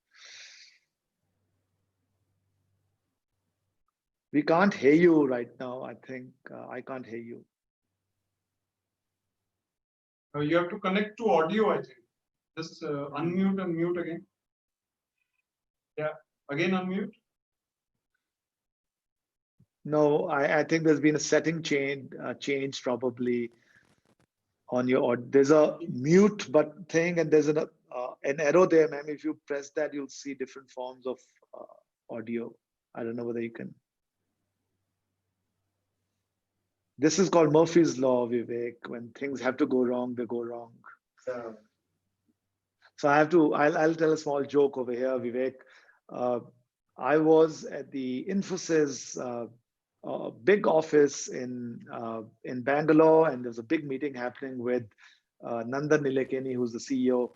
We can't hear you right now. I think I can't hear you. You have to connect to audio, I think. Just unmute and mute again. Yeah, again unmute. No, I think there's been a setting change probably on your audio. There's a mute button thing, and there's an arrow there, ma'am. If you press that, you'll see different forms of audio. I don't know whether you can. This is called Murphy's Law, Vivek. When things have to go wrong, they go wrong. So I'll tell a small joke over here, Vivek. I was at the Infosys big office in Bangalore, and there's a big meeting happening with Nandan Nilekani, who's the CEO,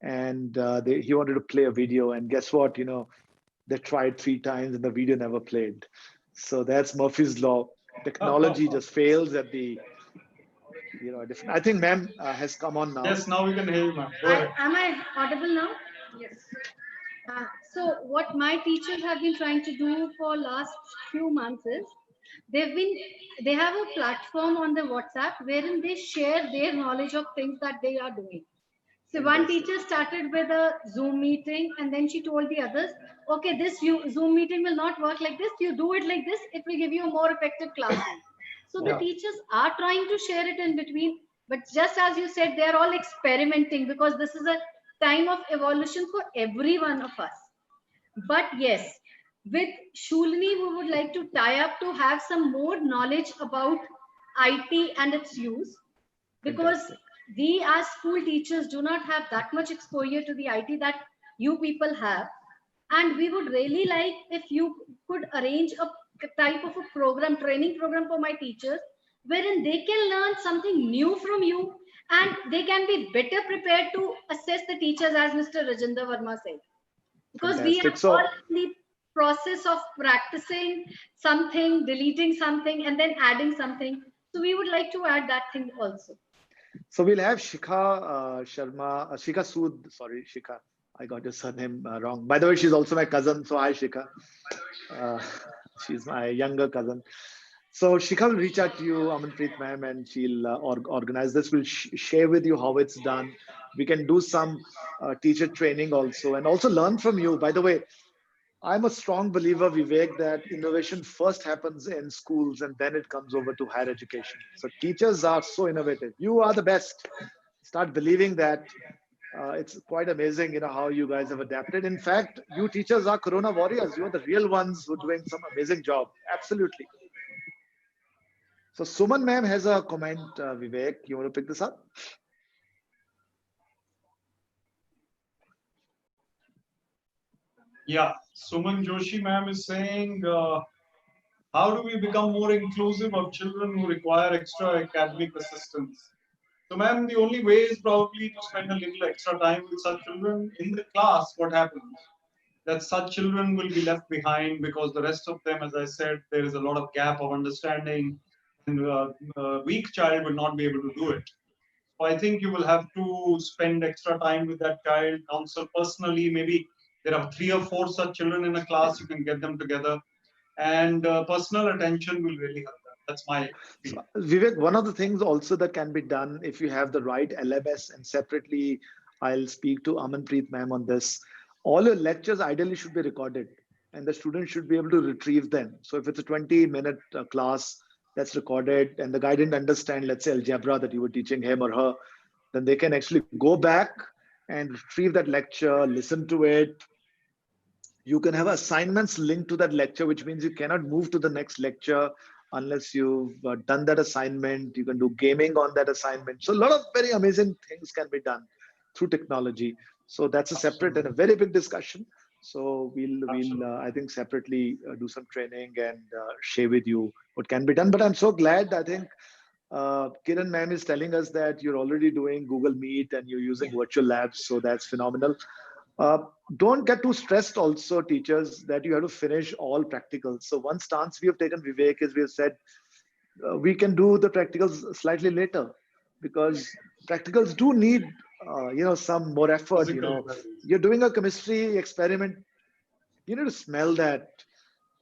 and he wanted to play a video, and guess what? They tried 3 times and the video never played. So that's Murphy's Law. Technology just fails at the different. I think ma'am has come on now. Yes, now we can hear you, ma'am. Am I audible now? Yes. So what my teachers have been trying to do for last few months is they have a platform on the WhatsApp wherein they share their knowledge of things that they are doing. So one teacher started with a Zoom meeting, and then she told the others, okay, this Zoom meeting will not work like this. You do it like this. It will give you a more effective classroom. So the teachers are trying to share it in between. But just as you said, they are all experimenting, because this is a time of evolution for every one of us. But yes, with Shulini, we would like to tie up to have some more knowledge about IT and its use, because we as school teachers do not have that much exposure to the IT that you people have. And we would really like if you could arrange a type of a training program for my teachers, wherein they can learn something new from you, and they can be better prepared to assess the teachers, as Mr. Rajinder Verma said. Because we are all in the process of practicing something, deleting something, and then adding something. So we would like to add that thing also. So we'll have Shikha Sharma, Shikha Sood, sorry, Shikha. I got your surname wrong. By the way, she's also my cousin. So hi, Shikha. She's my younger cousin. So Shikha will reach out to you, Amanpreet ma'am, and she'll organize this. We'll share with you how it's done. We can do some teacher training also, and also learn from you. By the way, I'm a strong believer, Vivek, that innovation first happens in schools and then it comes over to higher education. So teachers are so innovative. You are the best. Start believing that. It's quite amazing, how you guys have adapted. In fact, you teachers are Corona warriors. You are the real ones who are doing some amazing job. Absolutely. So Suman ma'am has a comment, Vivek. You want to pick this up? Yeah, Suman Joshi ma'am is saying, how do we become more inclusive of children who require extra academic assistance? So, ma'am, the only way is probably to spend a little extra time with such children in the class. What happens? That such children will be left behind because the rest of them, as I said, there is a lot of gap of understanding, and a weak child will not be able to do it. So I think you will have to spend extra time with that child, counsel personally. Maybe there are 3 or 4 such children in a class, you can get them together, and personal attention will really help them. That's my So, feeling. Vivek, one of the things also that can be done if you have the right LMS, and separately, I'll speak to Amanpreet ma'am on this. All your lectures ideally should be recorded, and the students should be able to retrieve them. So if it's a 20-minute class that's recorded, and the guy didn't understand, let's say algebra that you were teaching him or her, then they can actually go back and retrieve that lecture, listen to it. You can have assignments linked to that lecture, which means you cannot move to the next lecture unless you've done that assignment. You can do gaming on that assignment. So a lot of very amazing things can be done through technology. So that's a separate and a Absolutely. very big discussion. So we'll Absolutely. I think separately do some training and share with you what can be done. But I'm so glad. I think Kiran ma'am is telling us that you're already doing Google Meet and you're using virtual labs. So that's phenomenal. Uh, don't get too stressed also, teachers, that you have to finish all practicals. So one stance we have taken, Vivek, is we have said we can do the practicals slightly later, because practicals do need some more effort. Physically very easy. You're doing a chemistry experiment, you need to smell that,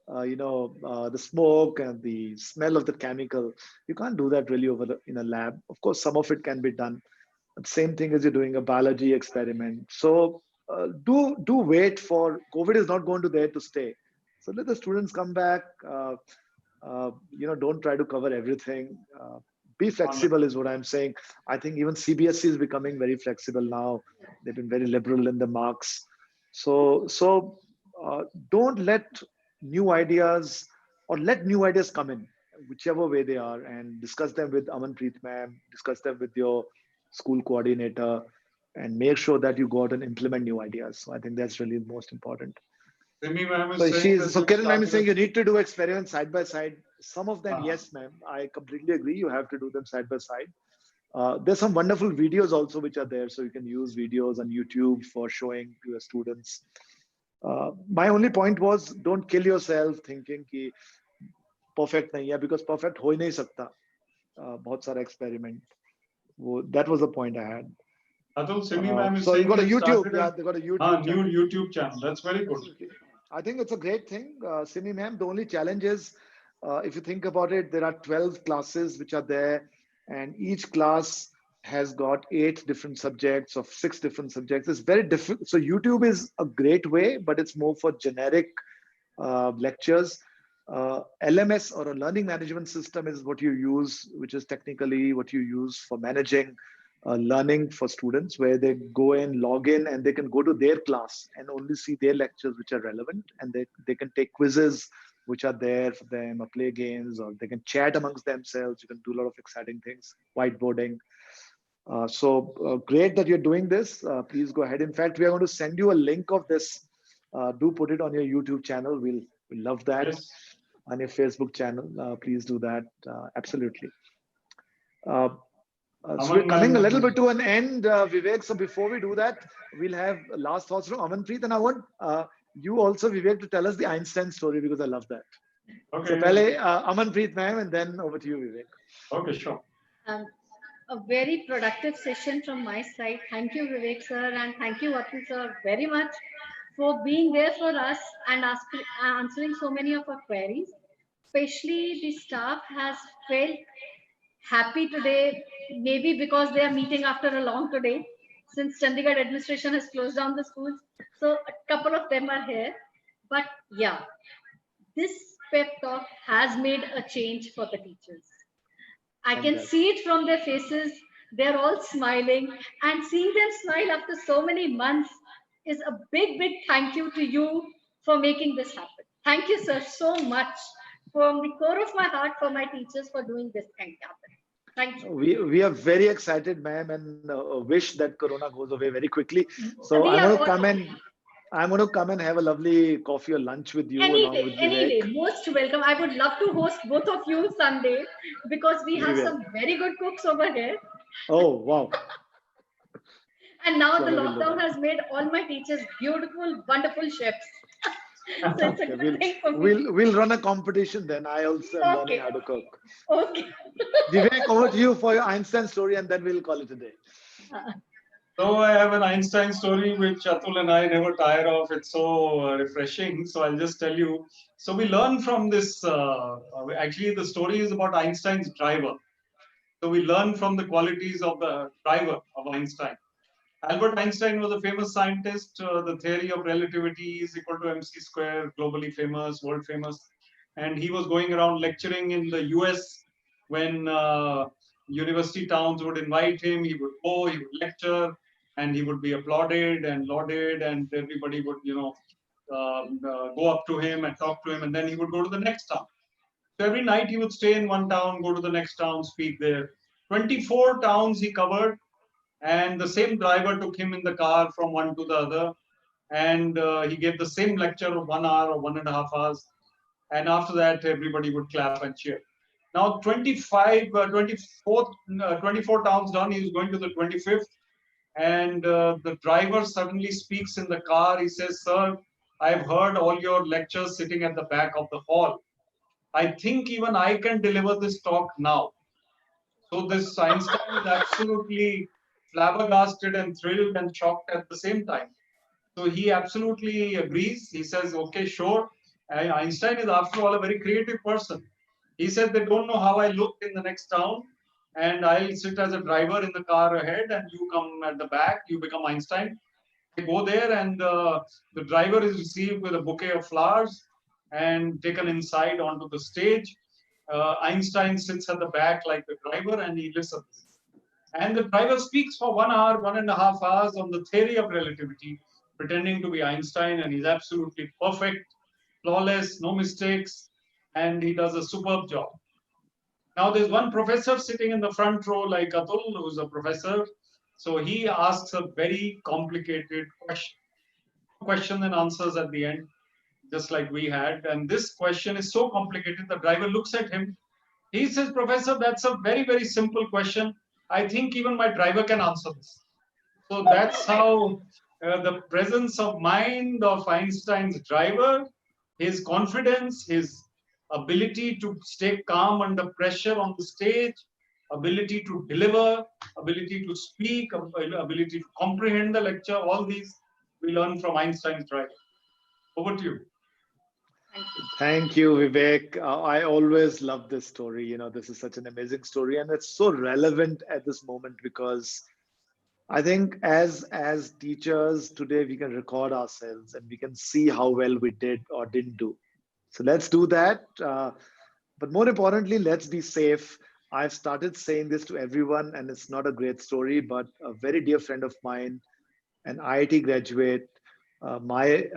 the smoke and the smell of the chemical. You can't do that really in a lab. Of course, some of it can be done. But same thing as you're doing a biology experiment. So do wait for COVID is not going to there to stay. So let the students come back. Don't try to cover everything. Be flexible is what I'm saying. I think even CBSE is becoming very flexible now. They've been very liberal in the marks. So don't let new ideas or let new ideas come in, whichever way they are, and discuss them with Amanpreet ma'am, discuss them with your school coordinator, and make sure that you go out and implement new ideas. So I think that's really the most important. Simi ma'am is So saying she's that so you've Kiran ma'am is started a. saying you need to do experiments side by side. Some of them, Uh, yes, ma'am. I completely agree. You have to do them side by side. There's some wonderful videos also which are there, so you can use videos on YouTube for showing to your students. My only point was don't kill yourself thinking कि perfect नहीं है, because perfect हो ही नहीं सकता. बहुत सारा experiment. That was the point I had. Atul, Simi ma'am is So you saying got a you've YouTube, started yeah, a they got a YouTube new channel. YouTube channel. That's very good. Absolutely. I think it's a great thing, Simi ma'am. The only challenge is, if you think about it, there are 12 classes which are there, and each class has got 8 different subjects of 6 different subjects. It's very difficult. So YouTube is a great way, but it's more for generic lectures. LMS, or a learning management system, is what you use, which is technically what you use for managing learning for students, where they go in, log in, and they can go to their class and only see their lectures which are relevant, and they can take quizzes which are there for them, or play games, or they can chat amongst themselves. You can do a lot of exciting things, whiteboarding. So great that you're doing this. Please go ahead. In fact, we are going to send you a link of this. Do put it on your YouTube channel. We'll love that. Yes. On your Facebook channel. Please do that. Absolutely. Uh, so we're Aman coming a little ma'am. bit to an end, Vivek. So before we do that, we'll have last thoughts from Amanpreet, and I want you also, Vivek, to tell us the Einstein story, because I love that. So Okay. pehle, Amanpreet ma'am, and then over to you, Vivek. Okay, sure. Um, a very productive session from my side. Thank you, Vivek sir, and thank you, Atul sir, very much for being there for us and answering so many of our queries. Especially the staff has felt happy today, maybe because they are meeting after a long today, since Chandigarh administration has closed down the schools. So a couple of them are here. But yeah, this pep talk has made a change for the teachers. I can see Fantastic. it from their faces. They're all smiling, and seeing them smile after so many months is a big, big thank you to you for making this happen. Thank you, sir, so much from the core of my heart for my teachers for doing this thing happen. Thank you. We are very excited, ma'am, and wish that Corona goes away very quickly. So We are all I'm going to come and have a lovely coffee or lunch with you along with any Vivek. day, most welcome. I would love to host both of you someday because we have We will. some very good cooks over here. Oh, wow. And now the Sure, I will do lockdown that. has made all my teachers beautiful, wonderful chefs. So it's a Okay, good thing for me. we'll run a competition then. I also am learning Okay. how to cook. Okay. Vivek, over to you for your Einstein story, and then we'll call it a day. So I have an Einstein story which Atul and I never tire of. It's so refreshing. So I'll just tell you. So we learn from this. Actually, the story is about Einstein's driver. So we learn from the qualities of the driver of Einstein. Albert Einstein was a famous scientist. The theory of relativity is equal to mc square, globally famous, world famous. And he was going around lecturing in the US when university towns would invite him. He would go, he would lecture, and he would be applauded and lauded, and everybody would, go up to him and talk to him, and then he would go to the next town. So every night he would stay in one town, go to the next town, speak there. 24 towns he covered, and the same driver took him in the car from one to the other, and he gave the same lecture of 1 hour or 1.5 hours, and after that everybody would clap and cheer. Now 24 towns done, he was going to the 25th, and the driver suddenly speaks in the car. He says, "Sir, I've heard all your lectures sitting at the back of the hall. I think even I can deliver this talk now." So this Einstein is absolutely flabbergasted and thrilled and shocked at the same time. So he absolutely agrees. He says, "Okay, sure." Einstein is, after all, a very creative person. He said, "They don't know how I look in the next town, and I'll sit as a driver in the car ahead, and you come at the back. You become Einstein." They go there, and the driver is received with a bouquet of flowers and taken inside onto the stage. Einstein sits at the back like the driver, and he listens. And the driver speaks for 1 hour, 1.5 hours on the theory of relativity, pretending to be Einstein, and he's absolutely perfect, flawless, no mistakes, and he does a superb job. Now, there's one professor sitting in the front row, like Atul, who's a professor. So he asks a very complicated question and answers at the end, just like we had. And this question is so complicated, the driver looks at him. He says, "Professor, that's a very, very simple question. I think even my driver can answer this." So that's how the presence of mind of Einstein's driver, his confidence, his ability to stay calm under pressure on the stage, ability to deliver, ability to speak, ability to comprehend the lecture, all these we learn from Einstein's driver. Over to you. Thank you, Vivek. I always love this story. This is such an amazing story, and it's so relevant at this moment because I think as teachers today, we can record ourselves and we can see how well we did or didn't do. So let's do that. But more importantly, let's be safe. I've started saying this to everyone, and it's not a great story, but a very dear friend of mine, an IIT graduate, my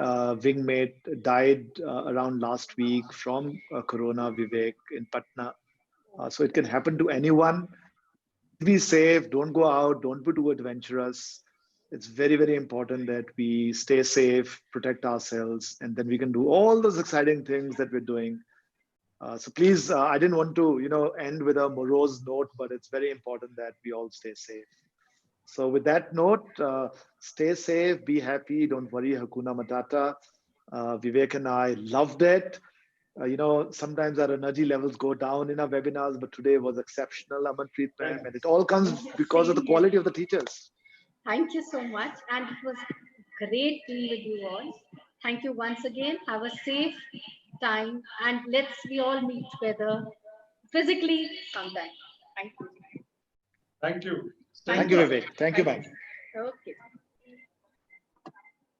wingmate died around last week from Corona, Vivek, in Patna. So it can happen to anyone. Please be safe. Don't go out. Don't be too adventurous. It's very, very important that we stay safe, protect ourselves, and then we can do all those exciting things that we're doing. So please, I didn't want to, end with a morose note, but it's very important that we all stay safe. So with that note, stay safe, be happy, don't worry, Hakuna Matata. Vivek and I loved it. Sometimes our energy levels go down in our webinars, but today was exceptional, Amanpreet ma'am, and it all comes because of the Same here. quality of the teachers. Thank you so much. And it was great being with you all. Thank you once again. Have a safe time, and we all meet together physically sometime. Thank you. Thank you. Thank you, Vivek. Thank you, ma'am. Okay.